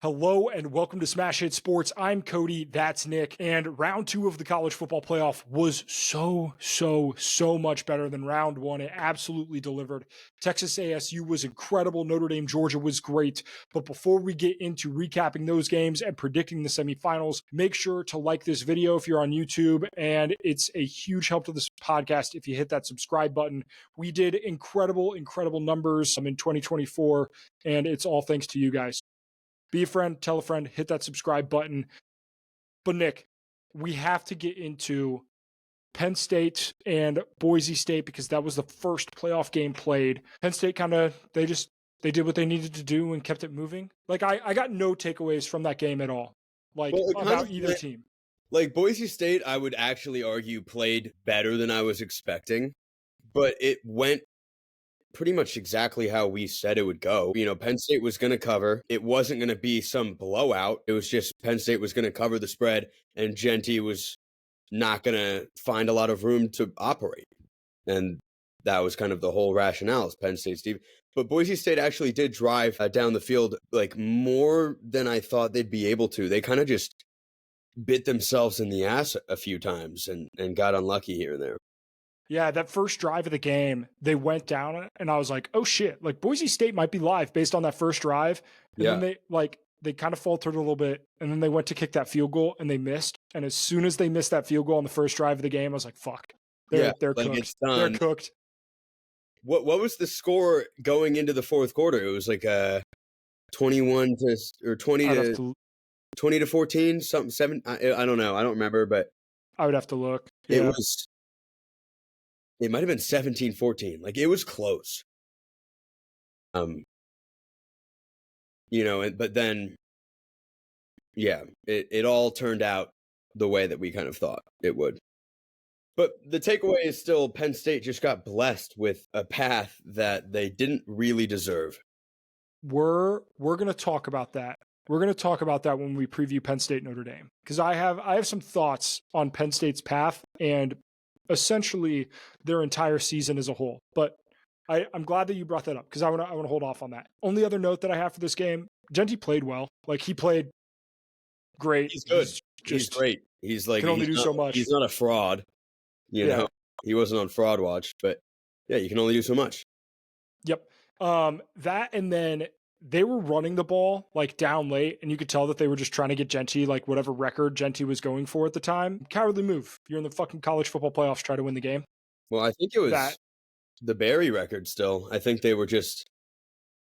Hello and welcome to Smash Hit Sports. I'm Cody, that's Nick, and round 2 of the college football playoff was so much better than round 1. It absolutely delivered. Texas ASU was incredible. Notre Dame, Georgia was great. But before we get into recapping those games and predicting the semifinals, make sure to like this video if you're on YouTube, and it's a huge help to this podcast if you hit that subscribe button. We did incredible numbers in 2024, and it's all thanks to you guys. Be a friend, tell a friend, hit that subscribe button. But Nick, we have to get into Penn State and Boise State because that was the first playoff game played. Penn State they did what they needed to do and kept it moving. Like I got no takeaways from that game at all. About either team. Like Boise State, I would actually argue played better than I was expecting, but it went pretty much exactly how we said it would go. Penn State was going to cover. It wasn't going to be some blowout. It was just Penn State was going to cover the spread, and Genty was not going to find a lot of room to operate. And that was kind of the whole rationale is Penn State's deep. But Boise State actually did drive down the field like more than I thought they'd be able to. They kind of just bit themselves in the ass a few times and got unlucky here and there. Yeah, that first drive of the game, they went down, and I was like, oh shit, like Boise State might be live based on that first drive. And then they kind of faltered a little bit, and then they went to kick that field goal, and they missed. And as soon as they missed that field goal on the first drive of the game, I was like, fuck, they're cooked. It's done. They're cooked. What was the score going into the fourth quarter? It was like 20 to 14, something 7. I don't know. I don't remember, but I would have to look. Yeah. It might have been 17-14. Like it was close. But then, yeah, it all turned out the way that we kind of thought it would. But the takeaway is still Penn State just got blessed with a path that they didn't really deserve. We're going to talk about that. We're going to talk about that when we preview Penn State Notre Dame, because I have some thoughts on Penn State's path and essentially their entire season as a whole. But I'm glad that you brought that up because I want to hold off on that. Only other note that I have for this game, Genty played well. Like he played great. He's good. He's great. He's like, can only do so much. He's not a fraud. You know, he wasn't on fraud watch, but yeah, you can only do so much. Yep. That, and then they were running the ball like down late, and you could tell that they were just trying to get Genty like whatever record Genty was going for at the time. Cowardly move. You're in the fucking college football playoffs, try to win the game. Well, I think it was the Barry record still. I think they were just,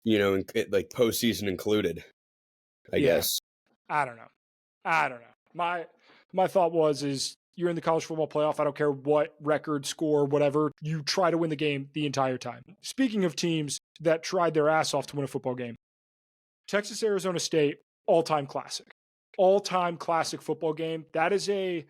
like postseason included, I guess. I don't know. My thought is you're in the college football playoff. I don't care what record, score, whatever. You try to win the game the entire time. Speaking of teams that tried their ass off to win a football game, Texas, Arizona State, all-time classic football game. That is a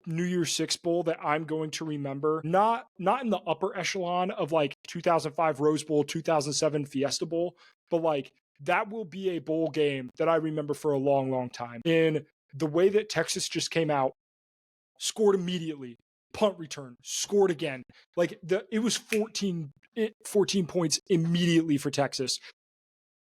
New Year's Six bowl that I'm going to remember. Not in the upper echelon of like 2005 Rose Bowl, 2007 Fiesta Bowl, but like that will be a bowl game that I remember for a long time. In the way that Texas just came out, scored immediately, punt return, scored again. Like it was 14 points immediately for Texas.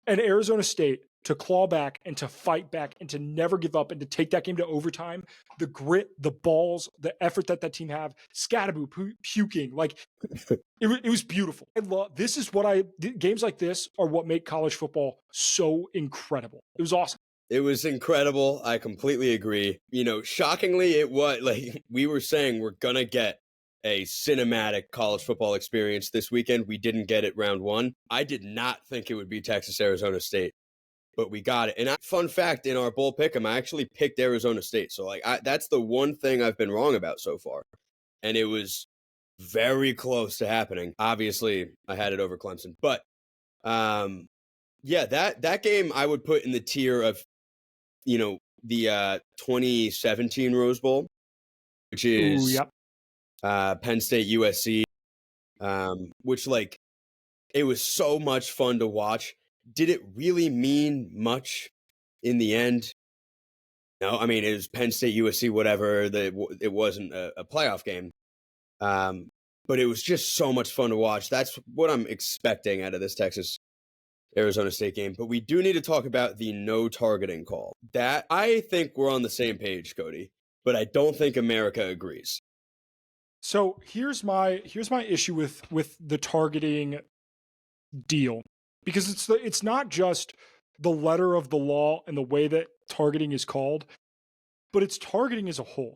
And Arizona State to claw back and to fight back and to never give up and to take that game to overtime, the grit, the balls, the effort that team have, Scatterboo puking, like it was beautiful. Games like this are what make college football so incredible. It was awesome. It was incredible. I completely agree. Shockingly, it was like we were saying we're going to get a cinematic college football experience this weekend. We didn't get it round 1. I did not think it would be Texas, Arizona State, but we got it. And fun fact, in our bowl pick'em, I actually picked Arizona State. So that's the one thing I've been wrong about so far. And it was very close to happening. Obviously, I had it over Clemson. But that game I would put in the tier of the 2017 Rose Bowl, which is Penn State USC, which it was so much fun to watch. Did it really mean much in the end? No, I mean, it was Penn State USC, whatever. It wasn't a playoff game, but it was just so much fun to watch. That's what I'm expecting out of this Texas Arizona State game, but we do need to talk about the no targeting call. That, I think we're on the same page, Cody, but I don't think America agrees. So here's my issue with the targeting deal, because it's not just the letter of the law and the way that targeting is called, but it's targeting as a whole.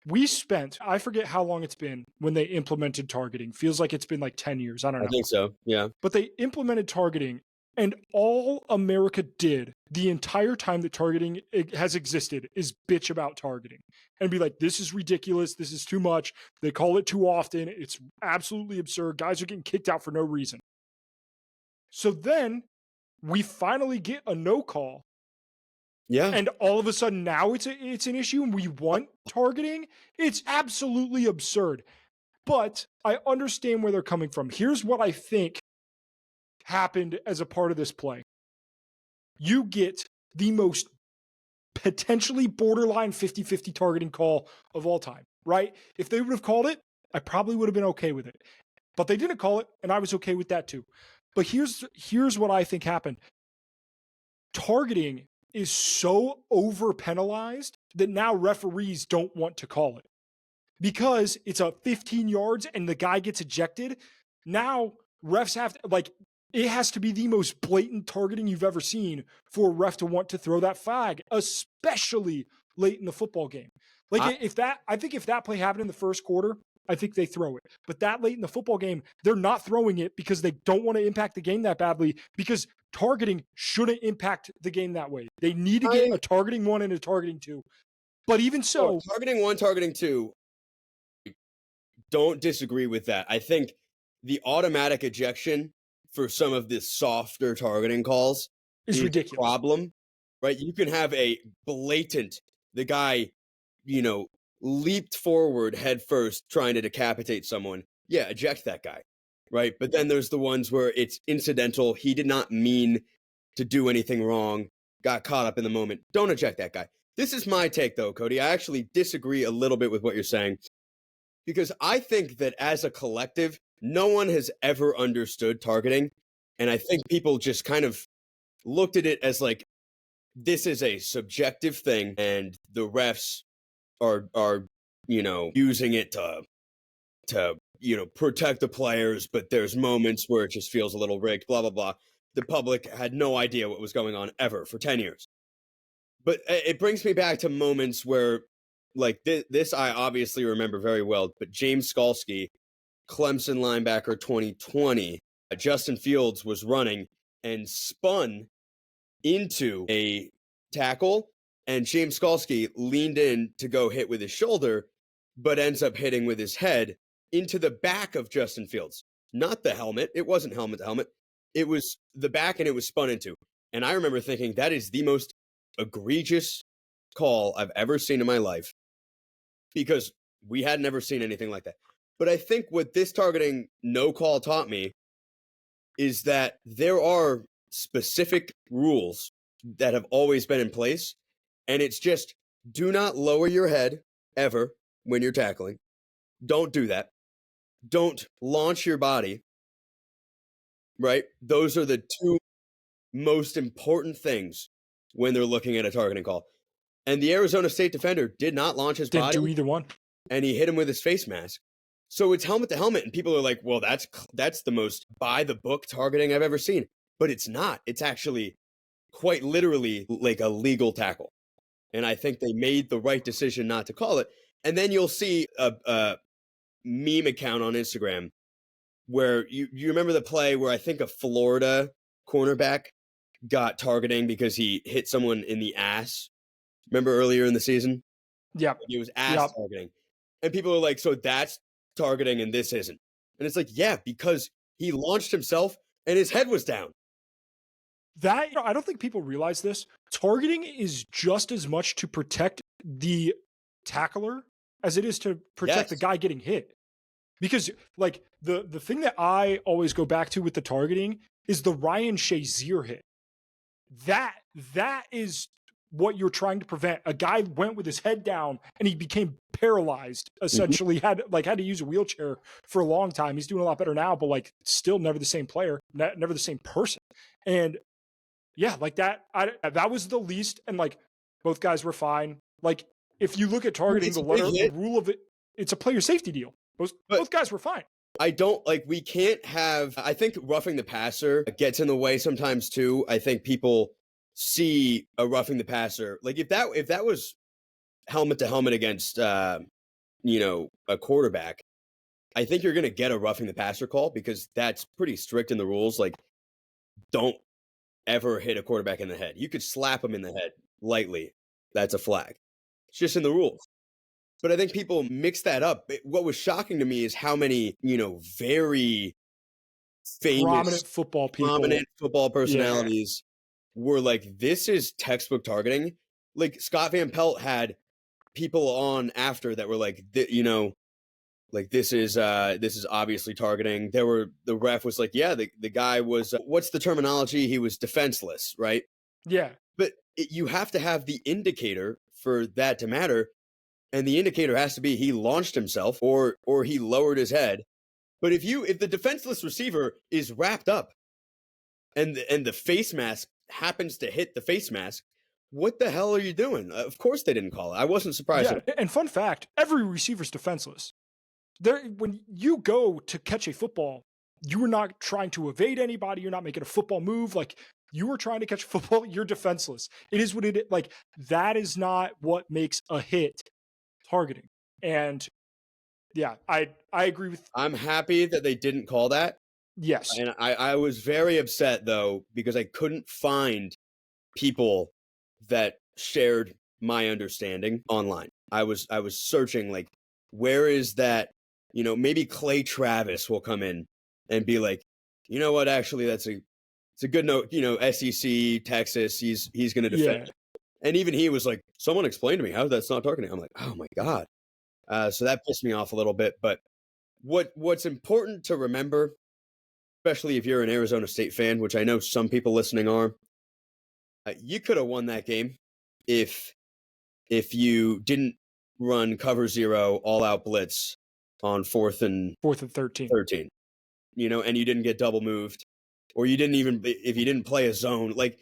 We spent, I forget how long it's been when they implemented targeting. Feels like it's been like 10 years. I don't know. I think so. Yeah. But they implemented targeting, and all America did the entire time that targeting has existed is bitch about targeting and be like, this is ridiculous. This is too much. They call it too often. It's absolutely absurd. Guys are getting kicked out for no reason. So then we finally get a no call. Yeah. And all of a sudden now it's an issue and we want targeting. It's absolutely absurd. But I understand where they're coming from. Here's what I think happened as a part of this play. You get the most potentially borderline 50-50 targeting call of all time, right? If they would have called it, I probably would have been okay with it. But they didn't call it, and I was okay with that too. But here's what I think happened. Targeting is so over penalized that now referees don't want to call it. Because it's a 15 yards and the guy gets ejected, now refs have to, like, it has to be the most blatant targeting you've ever seen for a ref to want to throw that flag, especially late in the football game. Like, I think if that play happened in the first quarter, I think they throw it. But that late in the football game, they're not throwing it because they don't want to impact the game that badly, because targeting shouldn't impact the game that way. They need to get a targeting 1 and a targeting 2. But even so, targeting 1, targeting 2, don't disagree with that. I think the automatic ejection for some of the softer targeting calls is ridiculous. A problem, right? You can have a blatant, the guy, leaped forward head first trying to decapitate someone. Yeah, eject that guy, right? But then there's the ones where it's incidental. He did not mean to do anything wrong, got caught up in the moment. Don't eject that guy. This is my take, though, Cody. I actually disagree a little bit with what you're saying, because I think that as a collective, no one has ever understood targeting. And I think people just kind of looked at it as like, this is a subjective thing, and the refs are using it to protect the players, but there's moments where it just feels a little rigged, blah, blah, blah. The public had no idea what was going on ever for 10 years. But it brings me back to moments where, like, this I obviously remember very well, but James Skalski, Clemson linebacker 2020, Justin Fields was running and spun into a tackle, and James Skalski leaned in to go hit with his shoulder, but ends up hitting with his head into the back of Justin Fields. Not the helmet. It wasn't helmet to helmet. It was the back, and it was spun into. And I remember thinking, that is the most egregious call I've ever seen in my life, because we had never seen anything like that. But I think what this targeting no call taught me is that there are specific rules that have always been in place. And it's just, do not lower your head ever when you're tackling. Don't do that. Don't launch your body. Right? Those are the two most important things when they're looking at a targeting call. And the Arizona State defender did not launch his body. Didn't do either one. And he hit him with his face mask. So it's helmet to helmet, and people are like, well, that's the most by the book targeting I've ever seen. But it's not. It's actually quite literally like a legal tackle. And I think they made the right decision not to call it. And then you'll see a meme account on Instagram where you remember the play where I think a Florida cornerback got targeting because he hit someone in the ass. Remember earlier in the season? Yep. He was ass targeting. And people are like, so that's targeting and this isn't. And it's like, yeah, because he launched himself and his head was down. That, I don't think people realize this. Targeting is just as much to protect the tackler as it is to protect the guy getting hit. Because, like, the thing that I always go back to with the targeting is the Ryan Shazier hit. That is what you're trying to prevent. A guy went with his head down and he became paralyzed, essentially. Had to use a wheelchair for a long time. He's doing a lot better now, but like still never the same player, never the same person. And yeah, like that was the least, and like both guys were fine. Like if you look at targeting, It's a big the hit. rule of it, it's a player safety deal. But Both guys were fine. I don't like, we can't have, I think roughing the passer gets in the way sometimes too. I think people see a roughing the passer. Like if that was helmet to helmet against, you know, a quarterback, I think you're going to get a roughing the passer call because that's pretty strict in the rules. Like, don't ever hit a quarterback in the head. You could slap him in the head lightly. That's a flag. It's just in the rules. But I think people mix that up. What was shocking to me is how many, you know, very famous, Prominent football personalities were like, this is textbook targeting. Like Scott Van Pelt had people on after that were like, you know, like this is obviously targeting. The ref was like, yeah, the guy was, what's the terminology? He was defenseless, right? Yeah. But you have to have the indicator for that to matter. And the indicator has to be he launched himself or he lowered his head. But if the defenseless receiver is wrapped up and the face mask happens to hit the face mask, what the hell are you doing? Of course they didn't call it. I wasn't surprised. Yeah, and fun fact, every receiver's defenseless. When you go to catch a football, you are not trying to evade anybody. You're not making a football move. Like you are trying to catch a football, you're defenseless. It is what it is. Like that is not what makes a hit targeting. And yeah, I agree with. I'm happy that they didn't call that. Yes. And I was very upset though, because I couldn't find people that shared my understanding online. I was searching like, where is that? You know, maybe Clay Travis will come in and be like, you know what? Actually, it's a good note. You know, SEC, Texas, he's going to defend. Yeah. And even he was like, someone explained to me how that's not targeting. I'm like, oh my god. So that pissed me off a little bit. But what's important to remember, especially if you're an Arizona State fan, which I know some people listening are, you could have won that game if you didn't run cover zero all out blitz on 4th and 13, you know, and you didn't get double moved, or you didn't even, if you didn't play a zone, like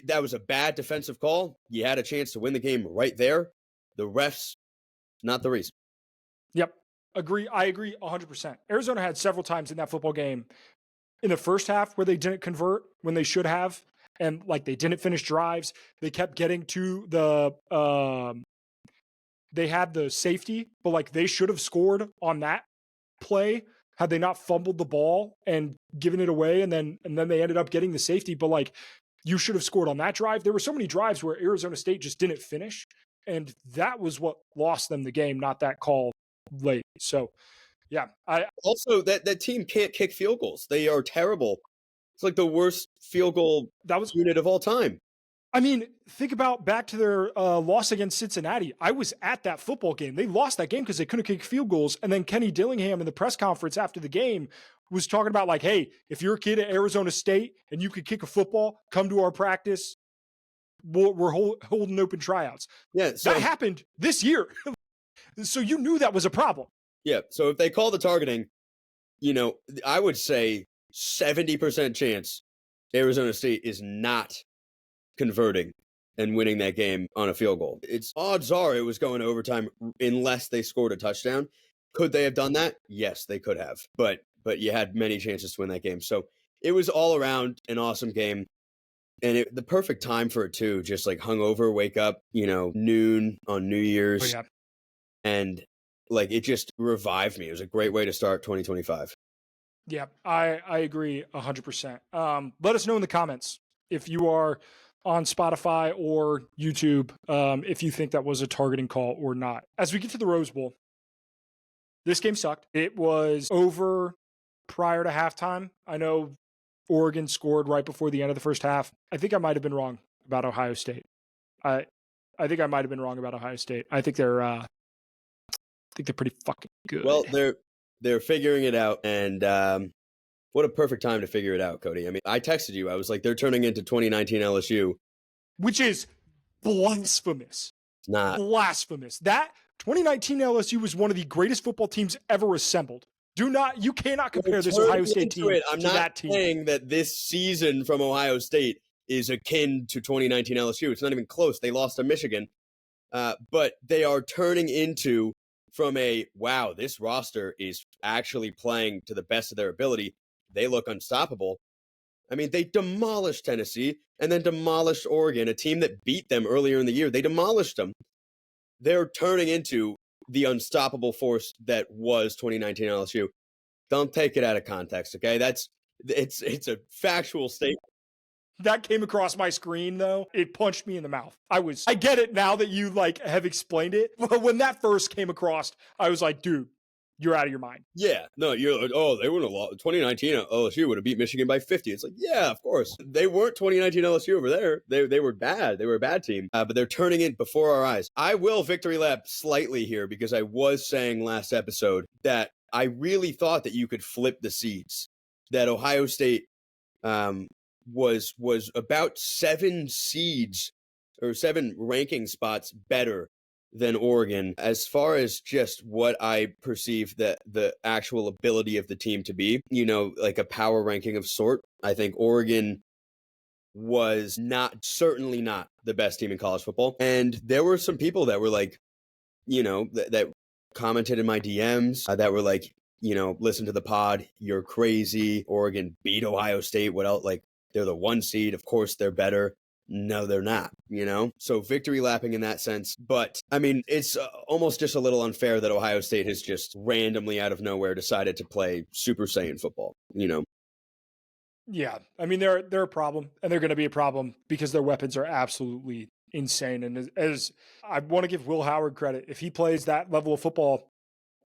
that was a bad defensive call. You had a chance to win the game right there. The refs, not the reason. Yep. I agree 100%. Arizona had several times in that football game in the first half where they didn't convert when they should have. And like they didn't finish drives. They kept getting to they had the safety, but like they should have scored on that play had they not fumbled the ball and given it away. And then they ended up getting the safety. But like you should have scored on that drive. There were so many drives where Arizona State just didn't finish. And that was what lost them the game, not that call late. So yeah. Also that team can't kick field goals. They are terrible. It's like the worst field goal unit of all time. I mean, think about back to their loss against Cincinnati. I was at that football game. They lost that game because they couldn't kick field goals. And then Kenny Dillingham in the press conference after the game was talking about like, hey, if you're a kid at Arizona State and you could kick a football, come to our practice. We're holding open tryouts. Yeah, so that happened this year. So you knew that was a problem. Yeah, so if they call the targeting, you know, I would say 70% chance Arizona State is not converting and winning that game on a field goal. It's odds are it was going to overtime unless they scored a touchdown. Could they have done that? Yes, they could have. But you had many chances to win that game. So it was all around an awesome game. And the perfect time for it too, just like hungover, wake up, you know, noon on New Year's. Oh, yeah. And like it just revived me. It was a great way to start 2025. Yeah, I agree 100%. Let us know in the comments if you are on Spotify or YouTube, if you think that was a targeting call or not. As we get to the Rose Bowl, this game sucked. It was over prior to halftime. I know Oregon scored right before the end of the first half. I think I might have been wrong about Ohio State. I think I might have been wrong about Ohio State. I think they're pretty fucking good. Well, they're figuring it out, and what a perfect time to figure it out, Cody. I mean, I texted you. I was like, they're turning into 2019 LSU. Which is blasphemous. It's not. Blasphemous. That 2019 LSU was one of the greatest football teams ever assembled. You cannot We're compare this turning Ohio State into team it. I'm to not that team. saying that this season from Ohio State is akin to 2019 LSU. It's not even close. They lost to Michigan. But they are turning into from a, wow, this roster is actually playing to the best of their ability. They look unstoppable. I mean, they demolished Tennessee and then demolished Oregon, a team that beat them earlier in the year. They demolished them. They're turning into the unstoppable force that was 2019 LSU. Don't take it out of context, okay? It's a factual statement. That came across my screen though. It punched me in the mouth. I get it now that you like have explained it. But when that first came across, I was like, dude, you're out of your mind. Yeah, no, you're like, oh, they would have lost. 2019 LSU would have beat Michigan by 50. It's like, yeah, of course. They weren't 2019 LSU over there. They were bad. They were a bad team, but they're turning it before our eyes. I will victory lap slightly here because I was saying last episode that I really thought that you could flip the seeds, that Ohio State was about 7 seeds or 7 ranking spots better than Oregon as far as just what I perceive that the actual ability of the team to be, like a power ranking of sort. I think Oregon was certainly not the best team in college football. And there were some people that were like, that commented in my DMs that were like, listen to the pod, you're crazy. Oregon beat Ohio State. What else? Like, they're the 1 seed. Of course they're better. No, they're not, So victory lapping in that sense. But, I mean, it's almost just a little unfair that Ohio State has just randomly out of nowhere decided to play Super Saiyan football, Yeah. I mean, they're a problem, and they're going to be a problem because their weapons are absolutely insane. And as I want to give Will Howard credit, if he plays that level of football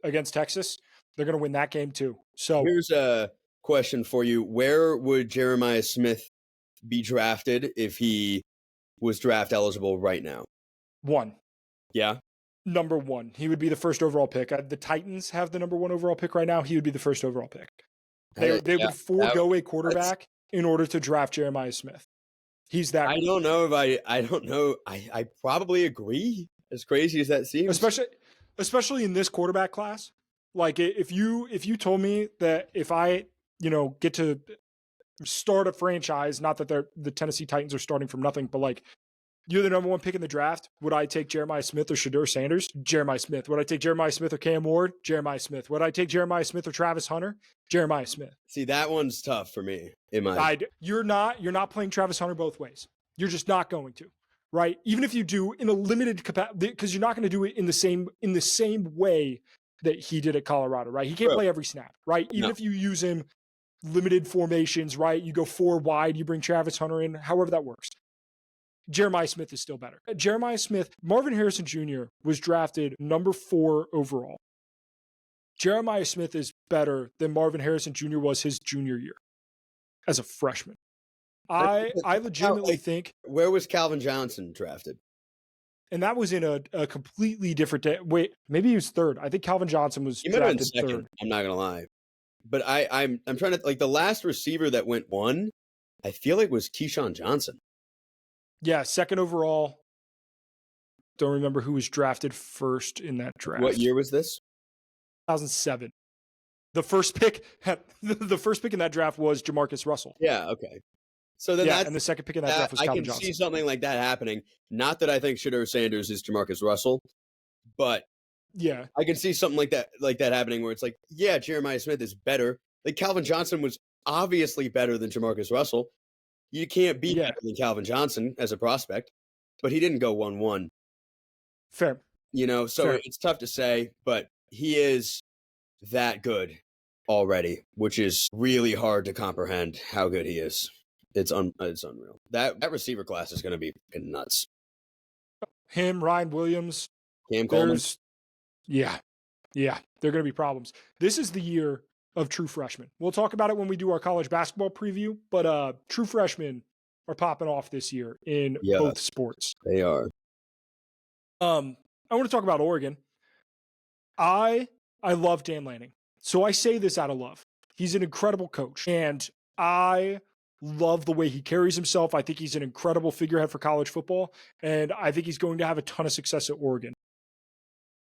against Texas, they're going to win that game too. So here's a question for you. Where would Jeremiah Smith be drafted if he was draft eligible right now? 1. Yeah. Number 1. He would be the first overall pick. The Titans have the number 1 overall pick right now. He would be the first overall pick. They would forego a quarterback in order to draft Jeremiah Smith. He's that. I don't know if I don't know. I probably agree. As crazy as that seems, especially in this quarterback class. Like if you told me that if I get to start a franchise, not that the Tennessee Titans are starting from nothing, but like you're the number 1 pick in the draft, would I take Jeremiah Smith or Shedeur Sanders? Jeremiah Smith. Would I take Jeremiah Smith or Cam Ward? Jeremiah Smith. Would I take Jeremiah Smith or Travis Hunter? Jeremiah Smith. See, that one's tough for me. You're not playing Travis Hunter both ways. You're just not going to, right? Even if you do in a limited capacity, because you're not going to do it in the same way that he did at Colorado, right? He can't play every snap, right? Even if you use him limited formations, right? You go 4 wide, you bring Travis Hunter in, however that works. Jeremiah Smith is still better. Jeremiah Smith, Marvin Harrison Jr. was drafted number 4 overall. Jeremiah Smith is better than Marvin Harrison Jr. was his junior year as a freshman. I legitimately think. Where was Calvin Johnson drafted? And that was in a completely different day. Wait, maybe he was 3rd. I think Calvin Johnson was drafted 3rd. I'm not gonna lie, but I'm trying to, like, the last receiver that went 1, I feel like was Keyshawn Johnson. Yeah, 2nd overall. Don't remember who was drafted first in that draft. What year was this? 2007. The first pick in that draft was Jamarcus Russell. Yeah, okay. So then and the second pick in that draft was Calvin Johnson. I can see something like that happening. Not that I think Shedeur Sanders is Jamarcus Russell, but yeah, I can see something like that happening where it's like, yeah, Jeremiah Smith is better. Like, Calvin Johnson was obviously better than Jamarcus Russell. You can't be better than Calvin Johnson as a prospect, but he didn't go 1-1. Fair. It's tough to say, but he is that good already, which is really hard to comprehend how good he is. It's unreal. That receiver class is going to be nuts. Him, Ryan Williams, Cam Coleman. Yeah, they're going to be problems. This is the year of true freshmen. We'll talk about it when we do our college basketball preview, but true freshmen are popping off this year in both sports. They are. I want to talk about Oregon. I love Dan Lanning. So I say this out of love. He's an incredible coach, and I love the way he carries himself. I think he's an incredible figurehead for college football, and I think he's going to have a ton of success at Oregon.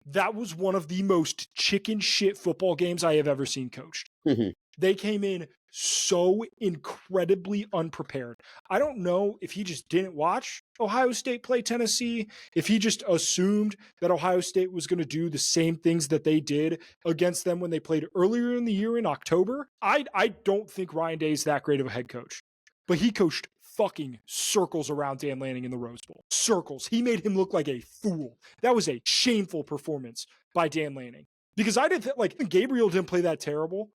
That was one of the most chicken shit football games I have ever seen coached. They came in so incredibly unprepared. I don't know if he just didn't watch Ohio State play Tennessee, if he just assumed that Ohio State was going to do the same things that they did against them when they played earlier in the year in October. I don't think Ryan Day is that great of a head coach, but he coached fucking circles around Dan Lanning in the Rose Bowl. Circles. He made him look like a fool. That was a shameful performance by Dan Lanning. Because I didn't like Gabriel didn't play that terrible.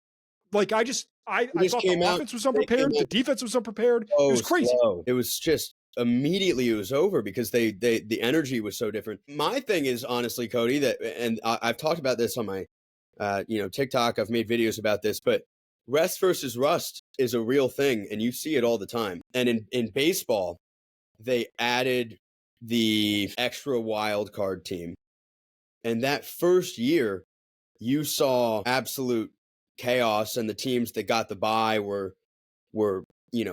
Like I thought the offense was unprepared, the defense was unprepared. It was crazy. Slow. It was just immediately it was over because the energy was so different. My thing is honestly, Cody, that and I've talked about this on my TikTok. I've made videos about this, but rest versus rust is a real thing, and you see it all the time. And in baseball, they added the extra wild card team, and that first year, you saw absolute chaos, and the teams that got the bye were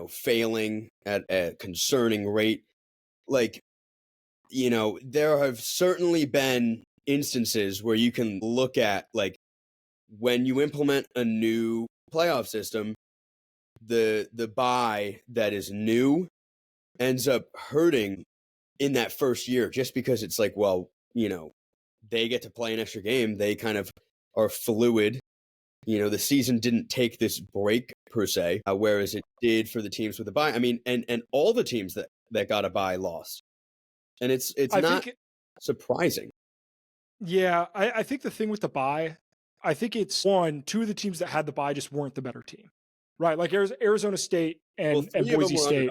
failing at a concerning rate. Like, there have certainly been instances where you can look at, like, when you implement a new playoff system, the bye that is new ends up hurting in that first year just because it's like, well, they get to play an extra game. They kind of are fluid. The season didn't take this break per se, whereas it did for the teams with a bye. I mean, and all the teams that got a bye lost. And it's not surprising. Yeah, I think the thing with the bye, I think it's two of the teams that had the bye just weren't the better team. Right? Like Arizona State and Boise State.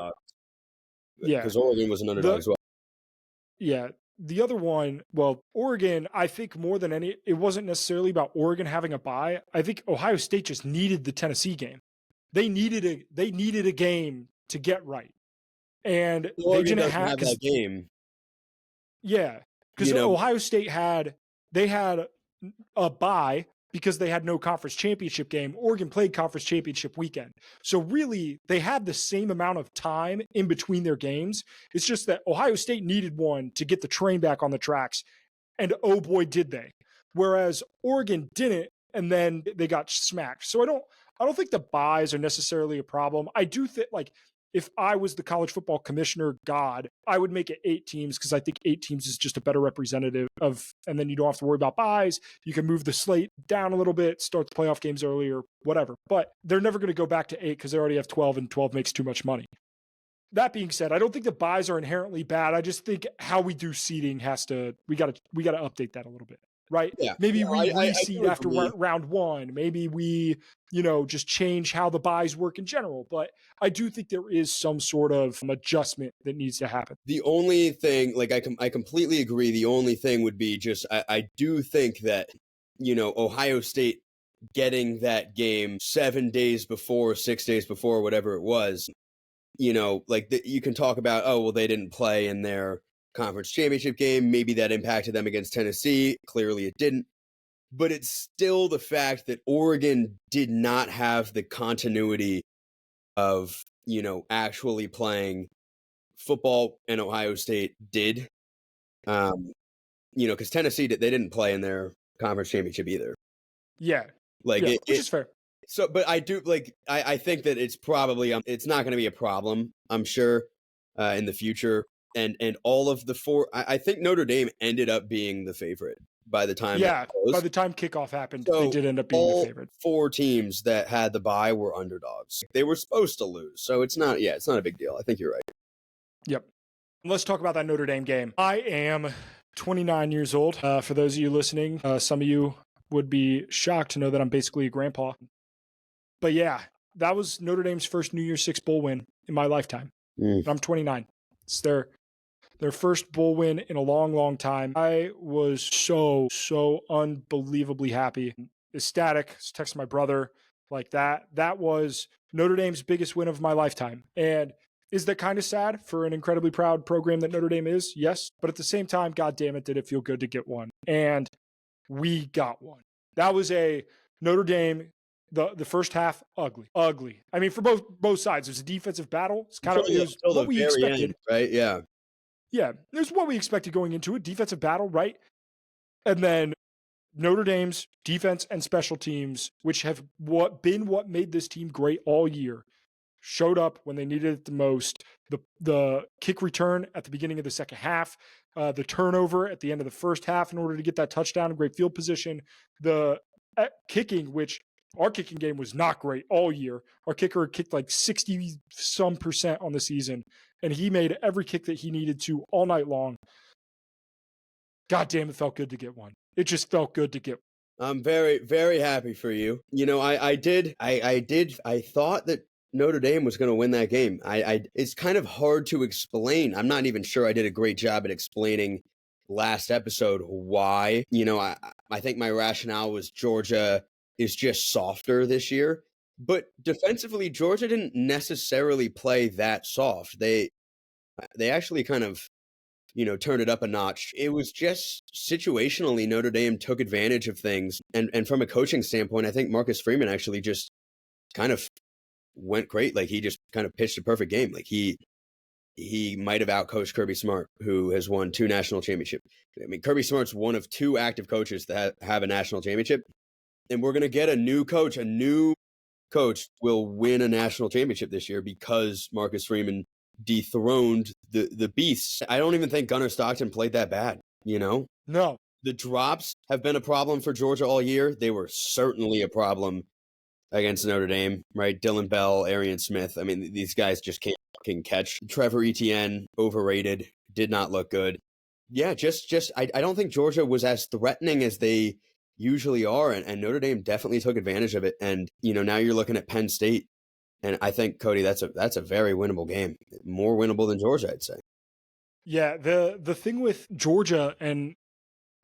Yeah. Because Oregon was an underdog as well. Yeah. The other one, well, Oregon, I think more than any, it wasn't necessarily about Oregon having a bye. I think Ohio State just needed the Tennessee game. They needed a game to get right. And Oregon they didn't have that game. Yeah. Because Ohio State had a bye because they had no conference championship game. Oregon played conference championship weekend. So really, they had the same amount of time in between their games. It's just that Ohio State needed one to get the train back on the tracks. And oh boy, did they. Whereas Oregon didn't, and then they got smacked. So I don't think the buys are necessarily a problem. I do think, like, if I was the college football commissioner, I would make it 8 teams because I think 8 teams is just a better representative of, and then you don't have to worry about buys. You can move the slate down a little bit, start the playoff games earlier, whatever. But they're never going to go back to 8 because they already have 12 and 12 makes too much money. That being said, I don't think the buys are inherently bad. I just think how we do seeding we got to update that a little bit. Right? Yeah. Maybe we reseed after round 1. Maybe we, just change how the buys work in general. But I do think there is some sort of adjustment that needs to happen. The only thing, like I completely agree. The only thing would be just, I do think that, Ohio State getting that game 7 days before, 6 days before, whatever it was, you can talk about, oh, well, they didn't play in their conference championship game. Maybe that impacted them against Tennessee. Clearly it didn't. But it's still the fact that Oregon did not have the continuity of, actually playing football, and Ohio State did. Because Tennessee, they didn't play in their conference championship either. Yeah. Which is fair. So, but I do, I think that it's probably, it's not going to be a problem, I'm sure, in the future. And all of the 4, I think Notre Dame ended up being the favorite by the time. Yeah, by the time kickoff happened, they did end up being the favorite. 4 teams that had the bye were underdogs. They were supposed to lose, so it's not a big deal. I think you're right. Yep. Let's talk about that Notre Dame game. I am 29 years old. For those of you listening, some of you would be shocked to know that I'm basically a grandpa. But yeah, that was Notre Dame's first New Year's Six bowl win in my lifetime. And I'm 29. It's their first bowl win in a long, long time. I was so unbelievably happy. Ecstatic. I was texting my brother like that. That was Notre Dame's biggest win of my lifetime. And is that kind of sad for an incredibly proud program that Notre Dame is? Yes. But at the same time, God damn it, did it feel good to get one. And we got one. That was a Notre Dame, the first half, ugly. I mean, for both sides, it was a defensive battle. It's kind of what we expected. End, right? Yeah. Yeah, there's what we expected going into it. Defensive battle, right? And then Notre Dame's defense and special teams, which have been what made this team great all year, showed up when they needed it the most. The kick return at the beginning of the second half, the turnover at the end of the first half in order to get that touchdown, great field position, the kicking, which our kicking game was not great all year. Our kicker kicked like 60 some percent on the season, and he made every kick that he needed to all night long. God damn, it felt good to get one. It just felt good to get one. I'm very, very happy for you. You know, I thought that Notre Dame was going to win that game. It's kind of hard to explain. I'm not even sure I did a great job at explaining last episode why. You know, I think my rationale was Georgia is just softer this year. But defensively, Georgia didn't necessarily play that soft. They actually kind of, you know, turned it up a notch. It was just situationally Notre Dame took advantage of things. And from a coaching standpoint, I think Marcus Freeman actually just kind of went great. Like, he just kind of pitched a perfect game. Like, he might have outcoached Kirby Smart, who has won 2 national championships. I mean, Kirby Smart's one of 2 active coaches that have a national championship. And we're going to get a new coach. A new coach will win a national championship this year because Marcus Freeman dethroned the beasts. I don't even think Gunnar Stockton played that bad, you know? No. The drops have been a problem for Georgia all year. They were certainly a problem against Notre Dame, right? Dylan Bell, Arian Smith. I mean, these guys just can't fucking catch. Trevor Etienne, overrated, did not look good. Yeah, I don't think Georgia was as threatening as they usually are, and Notre Dame definitely took advantage of it. And, you know, now you're looking at Penn State, and I think, Cody, that's a very winnable game. More winnable than Georgia, I'd say. Yeah, the thing with Georgia, and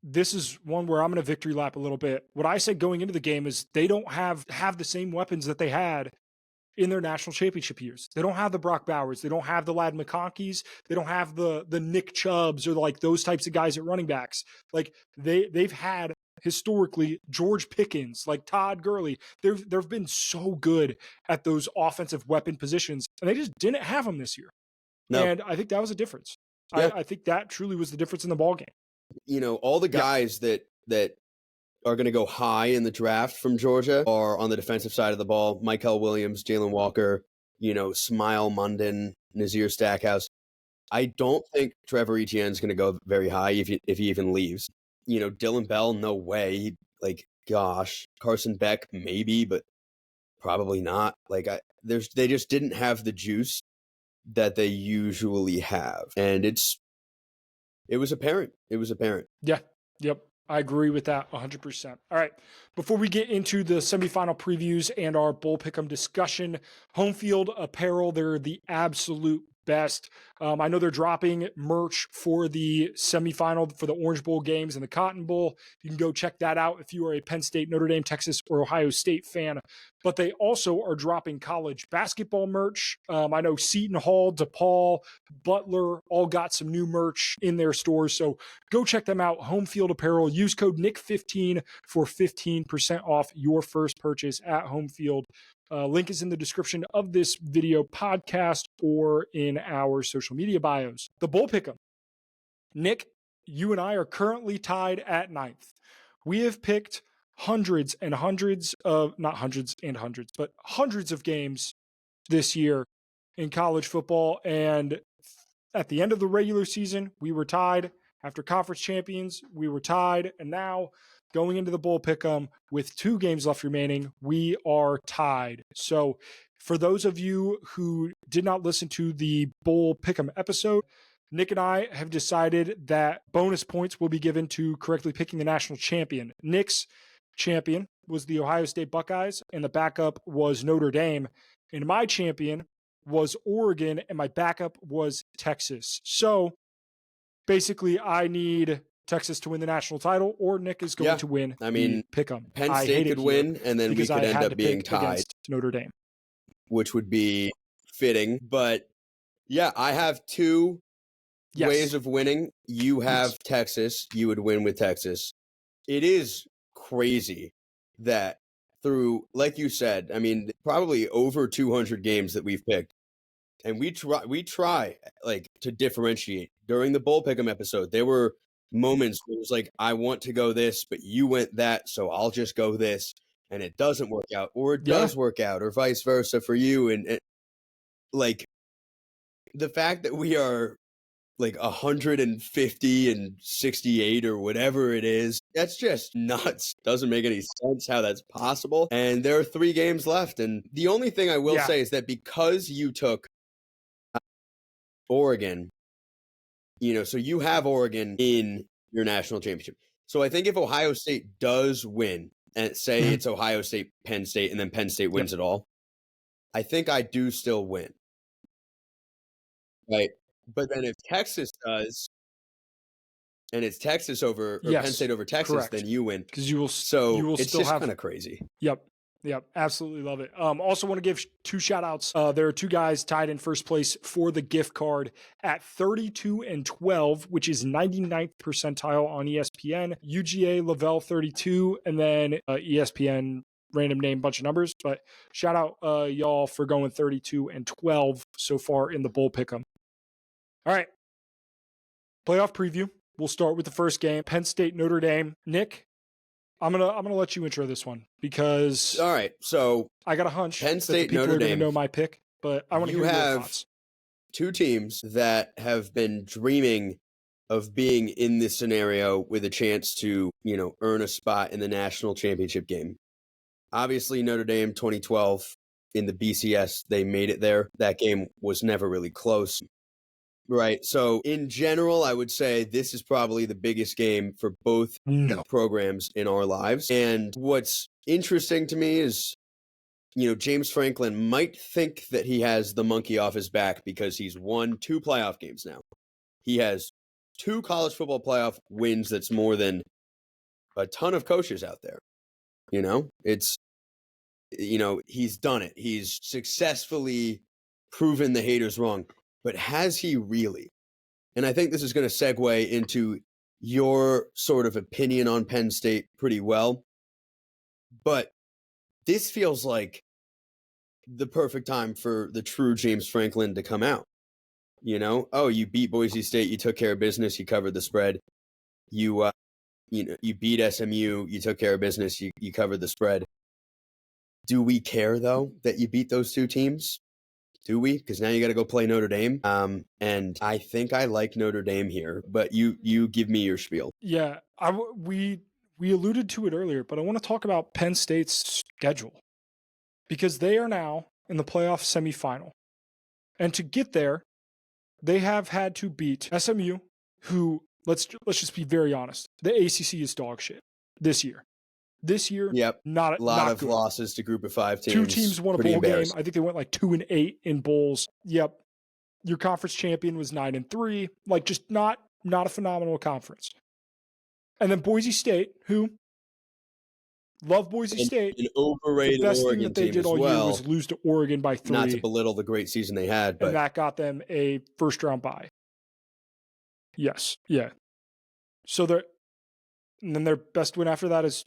this is one where I'm going to victory lap a little bit. What I said going into the game is they don't have the same weapons that they had in their national championship years. They don't have the Brock Bowers. They don't have the Lad McConkeys. They don't have the Nick Chubbs or like those types of guys at running backs. Like they've had historically George Pickens, like Todd Gurley. They've been so good at those offensive weapon positions, and they just didn't have them this year. No. And I think that was a difference. Yeah. I think that truly was the difference in the ball game. You know, all the guys that are going to go high in the draft from Georgia are on the defensive side of the ball. Michael Williams, Jalen Walker, you know, Smile Munden, Nazir Stackhouse. I don't think Trevor Etienne's going to go very high if he even leaves. You know, Dylan Bell, no way. Like, gosh, Carson Beck, maybe, but probably not. Like, they just didn't have the juice that they usually have, and it was apparent. It was apparent. Yeah. Yep. I agree with that 100%. All right. Before we get into the semifinal previews and our bowl pick'em discussion, Home Field Apparel, they're the absolute best. I know they're dropping merch for the semifinal for the Orange Bowl games and the Cotton Bowl. You can go check that out if you are a Penn State, Notre Dame, Texas, or Ohio State fan. But they also are dropping college basketball merch. I know Seton Hall, DePaul, Butler all got some new merch in their stores. So go check them out. Home Field Apparel. Use code NICK15 for 15% off your first purchase at Home Field. Link is in the description of this video podcast or in our social media bios. The bowl pick'em. Nick, you and I are currently tied at 9th. We have picked hundreds and hundreds of, not hundreds and hundreds, but hundreds of games this year in college football. And at the end of the regular season, we were tied. After conference champions, we were tied. And now going into the bowl pick'em with 2 games left remaining, we are tied. So for those of you who did not listen to the bowl pick'em episode, Nick and I have decided that bonus points will be given to correctly picking the national champion. Nick's champion was the Ohio State Buckeyes, and the backup was Notre Dame. And my champion was Oregon, and my backup was Texas. So basically, I need Texas to win the national title, or Nick is going to win. I mean, pick'em. Penn State could win, and then we could end up being tied, Notre Dame, which would be fitting. But yeah, I have 2 ways of winning. You have Texas. You would win with Texas. It is crazy that through, like you said, I mean, probably over 200 games that we've picked, and we try like to differentiate. During the bowl pick'em episode, there were moments where it's like, I want to go this, but you went that, so I'll just go this, and it doesn't work out, or it Yeah. does work out, or vice versa for you. And like the fact that we are like 150 and 68 or whatever it is, that's just nuts. Doesn't make any sense how that's possible. And there are 3 games left. And the only thing I will Yeah. say is that because you took Oregon, so you have Oregon in your national championship. So I think if Ohio State does win, and say it's Ohio State, Penn State, and then Penn State wins it all, I think I do still win. Right. But then if Texas does, and it's Texas over, or Penn State over Texas, correct. then you win. Because you will So it's still just have kind of crazy. Yep. Absolutely love it. Also want to give 2 shout outs. There are 2 guys tied in first place for the gift card at 32 and 12, which is 99th percentile on ESPN. UGA Lavelle 32, and then ESPN random name, bunch of numbers. But shout out y'all for going 32 and 12 so far in the bowl pick'em. All right. Playoff preview. We'll start with the first game, Penn State Notre Dame. Nick, I'm gonna let you intro this one because all right. So I got a hunch Penn State that the people Notre are going to Dame, know my pick, but I want to hear your thoughts. 2 teams that have been dreaming of being in this scenario with a chance to, earn a spot in the national championship game. Obviously, Notre Dame 2012 in the BCS, they made it there. That game was never really close. Right. So in general, I would say this is probably the biggest game for both programs in our lives. And what's interesting to me is, James Franklin might think that he has the monkey off his back because he's won 2 playoff games now. He has 2 college football playoff wins. That's more than a ton of coaches out there. It's, he's done it. He's successfully proven the haters wrong. But has he really? And I think this is going to segue into your sort of opinion on Penn State pretty well. But this feels like the perfect time for the true James Franklin to come out. You beat Boise State, you took care of business, you covered the spread. You beat SMU, you took care of business, you covered the spread. Do we care though that you beat those 2 teams? Do we? Because now you got to go play Notre Dame. And I think I like Notre Dame here, but you give me your spiel. Yeah, we alluded to it earlier, but I want to talk about Penn State's schedule because they are now in the playoff semifinal. And to get there, they have had to beat SMU, who, let's just be very honest, the ACC is dog shit this year. This year, yep, not a lot of good. losses to Group of 5 teams. 2 teams won a bowl game. I think they went like 2-8 in bowls. Yep, your conference champion was 9-3. Like, just not a phenomenal conference. And then Boise State, who love Boise State, an overrated the best Oregon thing that they did all year was lose to Oregon by 3. Not to belittle the great season they had, but and that got them a first round bye. Yes, yeah. So and then their best win after that is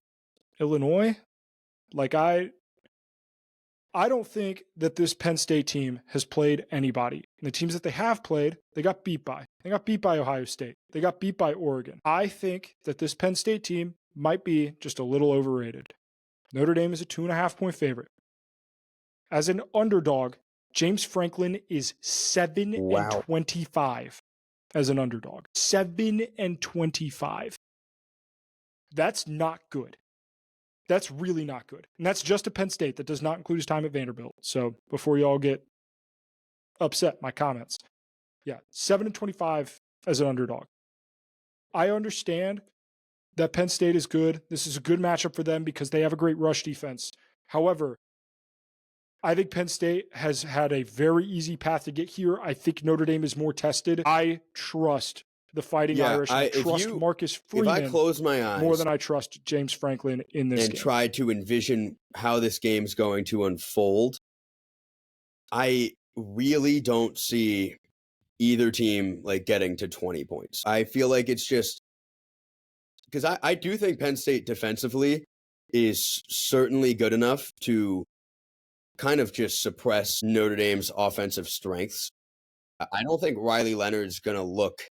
Illinois. Like I don't think that this Penn State team has played anybody. And the teams that they have played, they got beat by. They got beat by Ohio State. They got beat by Oregon. I think that this Penn State team might be just a little overrated. Notre Dame is a 2.5-point favorite. As an underdog, James Franklin is 7-25 as an underdog. 7-25. That's not good. That's really not good. And that's just a Penn State. That does not include his time at Vanderbilt. So before you all get upset, my comments. Yeah, 7-25 as an underdog. I understand that Penn State is good. This is a good matchup for them because they have a great rush defense. However, I think Penn State has had a very easy path to get here. I think Notre Dame is more tested. I trust the Fighting Irish. I trust Marcus Freeman if I close my eyes more than I trust James Franklin in this game. And try to envision how this game's going to unfold, I really don't see either team like getting to 20 points. I feel like it's just because I do think Penn State defensively is certainly good enough to kind of just suppress Notre Dame's offensive strengths. I don't think Riley Leonard's going to look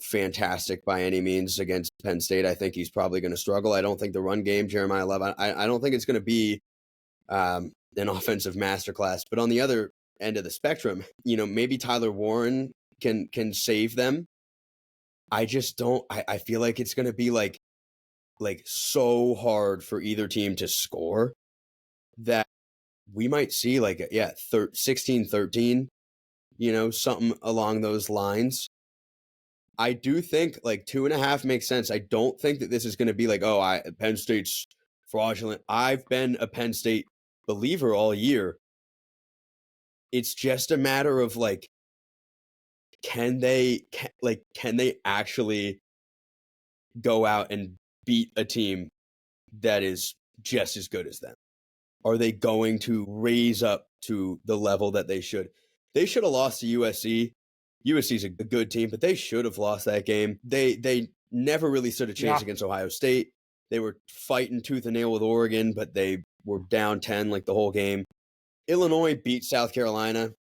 fantastic by any means against Penn State. I think he's probably going to struggle. I don't think the run game, Jeremiah Love, I don't think it's going to be an offensive masterclass. But on the other end of the spectrum, maybe Tyler Warren can save them. I just don't. I feel like it's going to be like so hard for either team to score that we might see 16-13, something along those lines. I do think 2.5 makes sense. I don't think that this is going to be Penn State's fraudulent. I've been a Penn State believer all year. It's just a matter of can they actually go out and beat a team that is just as good as them? Are they going to raise up to the level that they should? They should have lost to USC. USC's a good team, but they should have lost that game. They never really stood a chance against Ohio State. They were fighting tooth and nail with Oregon, but they were down 10 the whole game. Illinois beat South Carolina,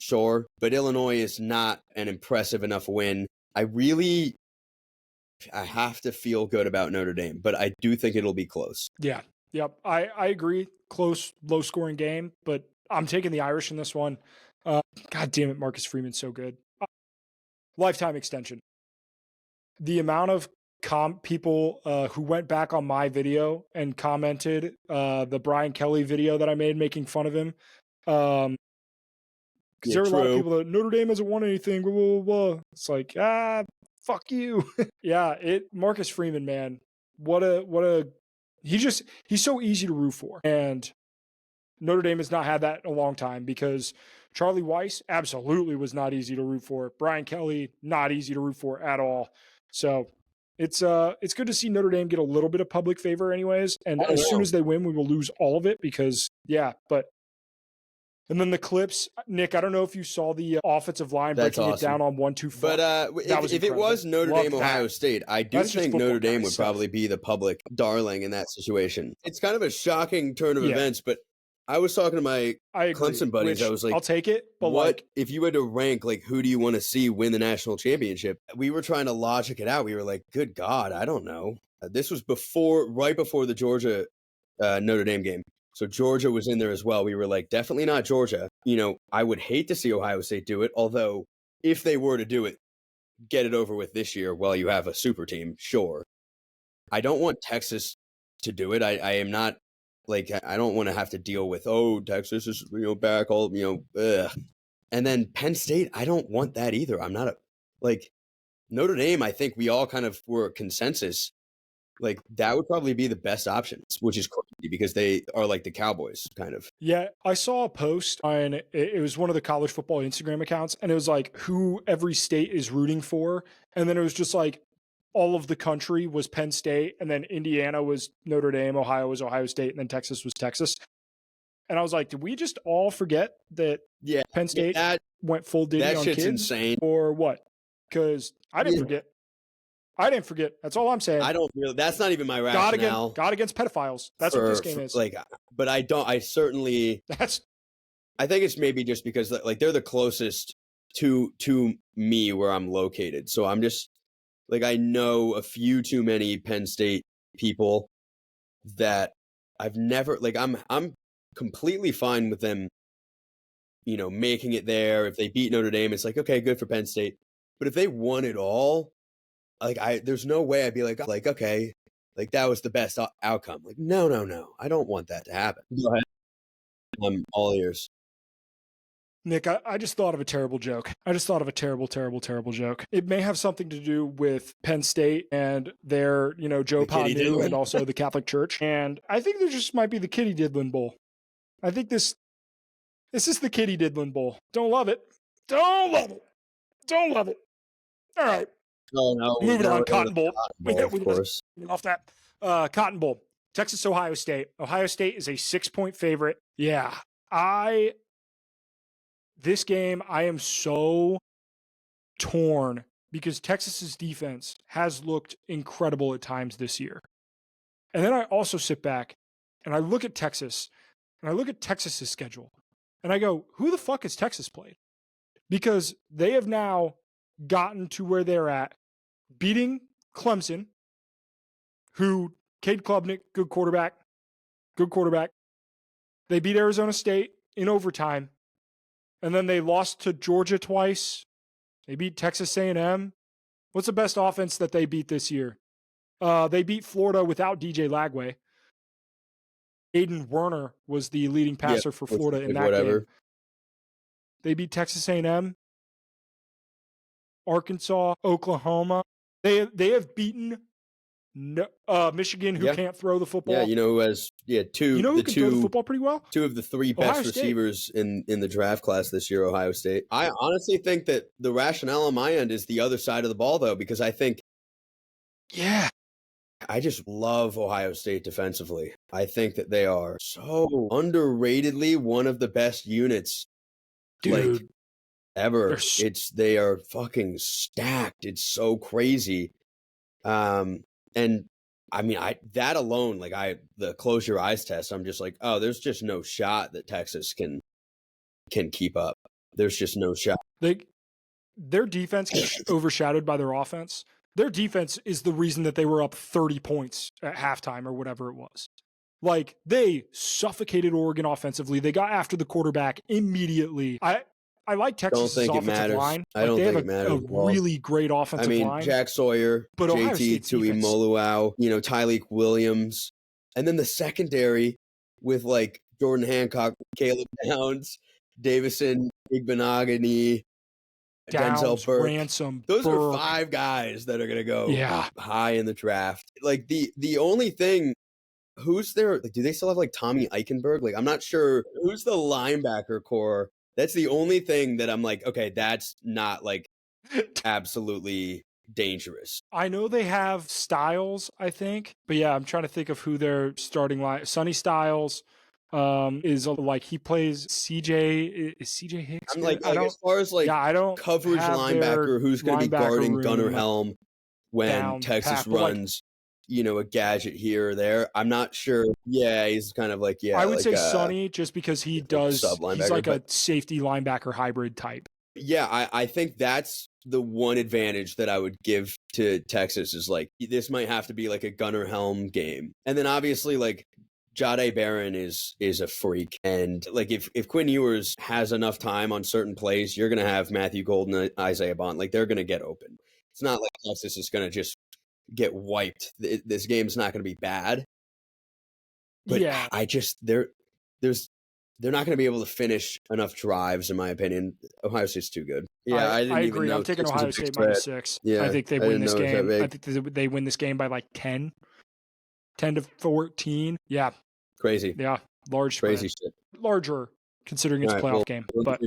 sure, but Illinois is not an impressive enough win. I have to feel good about Notre Dame, but I do think it'll be close. Yeah. Yep. I agree. Close, low scoring game, but I'm taking the Irish in this one. God damn it, Marcus Freeman's so good. Lifetime extension. The amount of people who went back on my video and commented the Brian Kelly video that I made making fun of him. Because there are a lot of people that Notre Dame hasn't won anything. Blah, blah, blah. It's like, fuck you. Yeah, Marcus Freeman, man. He's so easy to root for. And Notre Dame has not had that in a long time because Charlie Weiss absolutely was not easy to root for. Brian Kelly, not easy to root for at all. So it's good to see Notre Dame get a little bit of public favor anyways. And as soon as they win, we will lose all of it because, and then the clips, Nick, I don't know if you saw the offensive line breaking it down on 1-2. But if it was Notre Dame, Ohio State, I do think Notre Dame would probably be the public darling in that situation. It's kind of a shocking turn of events, but I was talking to my Clemson buddies. I was like, I'll take it. But what if you had to rank, who do you want to see win the national championship? We were trying to logic it out. We were like, good God, I don't know. This was right before the Georgia Notre Dame game. So Georgia was in there as well. We were like, definitely not Georgia. I would hate to see Ohio State do it. Although if they were to do it, get it over with this year while you have a super team, sure. I don't want Texas to do it. I am not I don't want to have to deal with, Texas is, back all, ugh. And then Penn State, I don't want that either. I'm not Notre Dame, I think we all kind of were a consensus. That would probably be the best option, which is crazy because they are like the Cowboys, kind of. Yeah, I saw a post on, it was one of the college football Instagram accounts, and it was who every state is rooting for. And then it was just all of the country was Penn State, and then Indiana was Notre Dame, Ohio was Ohio State, and then Texas was Texas. And I was like, did we just all forget that Penn State went full Diddy on kids? That shit's insane. Or what? Because I didn't forget. I didn't forget. That's all I'm saying. I don't really. That's not even my rationale. God against pedophiles. That's what this game is. But I don't. I certainly. I think it's maybe just because they're the closest to me where I'm located. So I'm just I know a few too many Penn State people that I've never I'm completely fine with them. Making it there. If they beat Notre Dame, it's okay, good for Penn State. But if they won it all. There's no way I'd be okay, that was the best outcome. No. I don't want that to happen. Go ahead. I'm all ears. Nick, I just thought of a terrible joke. I just thought of a terrible, terrible, terrible joke. It may have something to do with Penn State and their, Joe Padu and also the Catholic Church. And I think there just might be the Kitty Diddlin Bowl. I think this is the Kitty Diddlin Bowl. Don't love it. Don't love it. Don't love it. All right. No. Moving on, Cotton Bowl. Of course. Off that. Cotton Bowl. Texas, Ohio State. Ohio State is a 6-point favorite. Yeah. This game, I am so torn because Texas's defense has looked incredible at times this year. And then I also sit back and I look at Texas and I look at Texas's schedule and I go, who the fuck has Texas played? Because they have now gotten to where they're at, beating Clemson, who Cade Klubnik, good quarterback. They beat Arizona State in overtime, and then they lost to Georgia twice. They beat Texas A&M. What's the best offense that they beat this year? They beat Florida without DJ Lagway. Aiden Werner was the leading passer for Florida in that game. They beat Texas A&M, Arkansas, Oklahoma. They have beaten Michigan, who can't throw the football. Yeah, who has two. You know who can throw the football pretty well? Two of the three best receivers in the draft class this year, Ohio State. I honestly think that the rationale on my end is the other side of the ball, though, because I think, I just love Ohio State defensively. I think that they are so underratedly one of the best units, dude, ever. They are fucking stacked. It's so crazy. And I mean, that alone, the close your eyes test, I'm just like, oh, there's just no shot that Texas can keep up. There's just no shot. Their defense gets overshadowed by their offense. Their defense is the reason that they were up 30 points at halftime or whatever it was. Like, they suffocated Oregon offensively. They got after the quarterback immediately. I like Texas' offensive line. I don't think it matters. They have a really great offensive line. Jack Sawyer, but JT Tuimoloau, Tyleik Williams. And then the secondary with Jordan Hancock, Caleb Downs, Davison, Igbenogany, Denzel Burke. Ransom, Those are 5 guys that are going to go high in the draft. The only thing, who's there? Do they still have Tommy Eichenberg? I'm not sure who's the linebacker core. That's the only thing that I'm like, okay, that's not absolutely dangerous. I know they have Styles, I think, but yeah, I'm trying to think of who their starting line. Sonny Styles is he plays CJ. Is CJ Hicks? I'm as far as I don't coverage linebacker, who's going to be guarding Gunnar Helm when Texas runs. A gadget here or there. I'm not sure. Yeah, he's kind of I would say Sonny, just because he's a safety linebacker hybrid type. Yeah, I think that's the one advantage that I would give to Texas is this might have to be a Gunnar Helm game. And then obviously Jahdae Barron is a freak. And if Quinn Ewers has enough time on certain plays, you're gonna have Matthew Golden and Isaiah Bond. They're gonna get open. It's not like Texas is gonna just get wiped. This game's not going to be bad, but they're not going to be able to finish enough drives, in my opinion. Ohio State's too good. Yeah, I didn't agree. Even know I'm taking Ohio State minus 6. Yeah, I think they win this game. I think they win this game by 10 to 14. Yeah, crazy. Yeah, large spread. Crazy shit. Larger considering it's a playoff game. But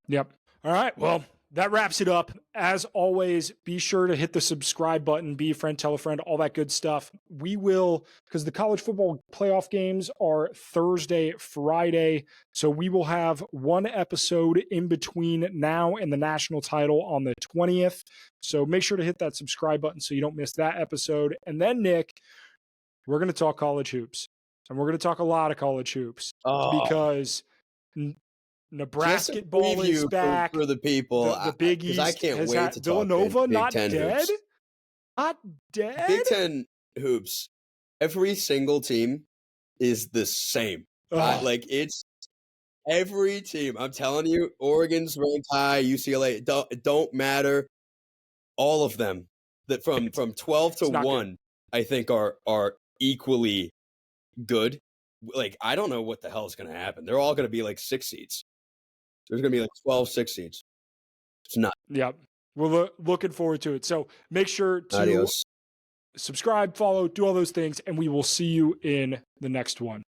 yep. All right. Well, that wraps it up. As always, be sure to hit the subscribe button, be a friend, tell a friend, all that good stuff. We will, because the college football playoff games are Thursday, Friday. So we will have one episode in between now and the national title on the 20th. So make sure to hit that subscribe button so you don't miss that episode. And then, Nick, we're going to talk college hoops. And we're going to talk a lot of college hoops because Nebraska ball is back for the people. The Big East. I can't wait to Villanova talk not Big Ten dead. hoops. Not dead. Big Ten hoops. Every single team is the same. It's every team. I'm telling you, Oregon's ranked high. UCLA. It don't matter. All of them that from 12 to 1, good. I think are equally good. I don't know what the hell is going to happen. They're all going to be 6 seeds. There's going to be 12 6 seeds. It's not. Yep. We're looking forward to it. So make sure to subscribe, follow, do all those things, and we will see you in the next one.